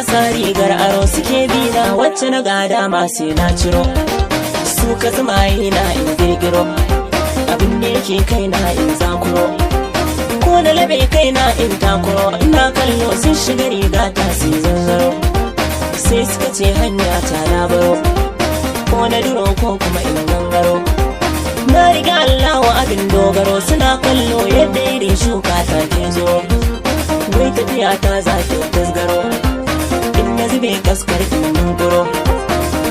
sa rigar aro suke bina wacce na gada ma sai na ciro su ka zumaye na in girgiro abin da yake kaina in zakuro ko na labe kaina in takuro ina kallo sun shiga riga ta sai zanzaro sai suka ce hanya ta na baro ko na duro ko kuma in gangaro na riga Allah abin dogaro suna kallo yadda irin shuka ta ke zo wai tafiya ta za ta tasgaro in na zube kaskar in dunguro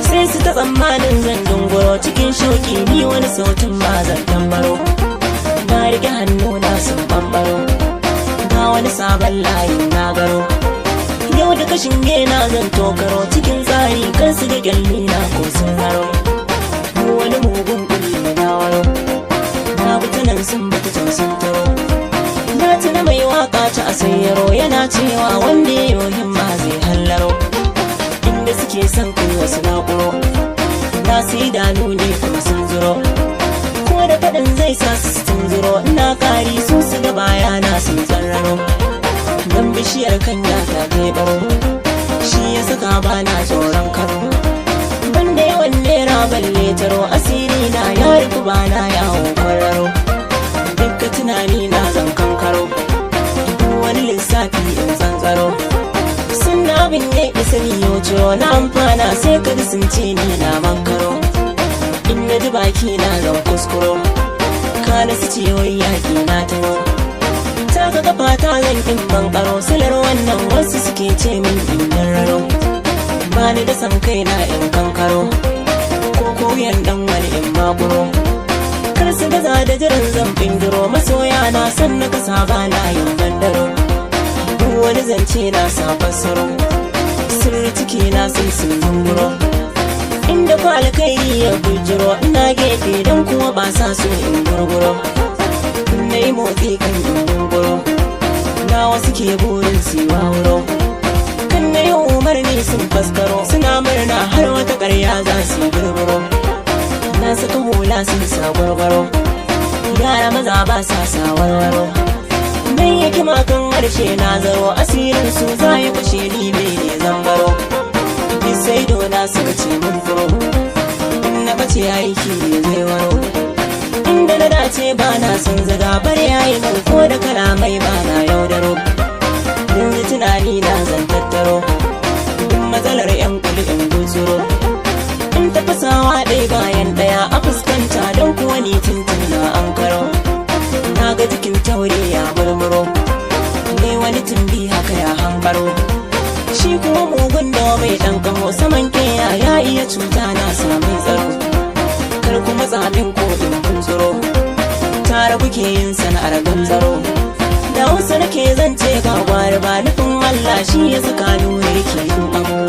sai su ta tsammanin zan dunguro cikin shauki ni wani sautin ma zan tambaro na rike hannu na sun bambaro ga wani sabon layin na garo yau da kashin gena zan tokaro cikin tsari kan su da gyalli na ko sun haro wani mugun kulli na waro na butanan sun bata can sun taro na tuna mai waka ta asayyaro yana cewa wanda ya yi himma zai hallaro inda suke son kai wasu nakuro na su idanu ne kuma sun zuro ko da faɗin zai sa su sun zuro ina kari su su ga baya na sun tsarraro don bishiyar kanya ta baro shi ya saka bana tsoron karo banda yawan nera balle taro asiri na ya rufu bana yawo kwararo dukka tunani na zan kankaro wani lissafi in tsantsaro sun abin ya isa miyo ciro na amfana sai ka sun ce ni na mankaro in na ji baki na zan kuskuro kana su ce wai yaki na taro ta ka kafa ta zan in bankaro silar wannan wasu suke ce min in raro ba ni da san kai na in kankaro ko koyan dan wani in makuro kar su gaza da jiran zan bindiro masoya na san na kasa ba na yin bandaro wani zance na sa fassaro sirri ciki na sai sun zunguro inda kwa alkairi ya bujiro ina gefe don kuma ba sa so in gurguro na yi motsi kan gunguro na wasu ke burin siwa wuro kan na yi umarni sun faskaro suna murna har wata ƙarya za su yi gurguro na saka hula sun sa gwargwaro yara maza ba sa sa warwaro dan yake makan harshe na zaro asirin su za ya fashe ni mai ne zambaro sai dona suka ce mun furo in na bace aiki ne zai waro inda na dace ba na son zaga bar yayi nan ko da kalamai ba na yaudaro yanzu tunani na zan tattaro in matsalar yan kuli in gutsuro in tafasawa ɗaya bayan ɗaya a fuskanta don kuwa ni tuntun na an karo na ga jikin taure ya murmuro ne wani tumbi haka ya hambaro shi kuma mugun da mai ɗan kamo saman keya ya iya cuta na samun tsaro kar kuma zaɓin ko in kuntsuro tare kuke yin sana'ar ganzaro da wasu nake zance ga gwari ba nufin Allah shi ya saka nuna yake yin amo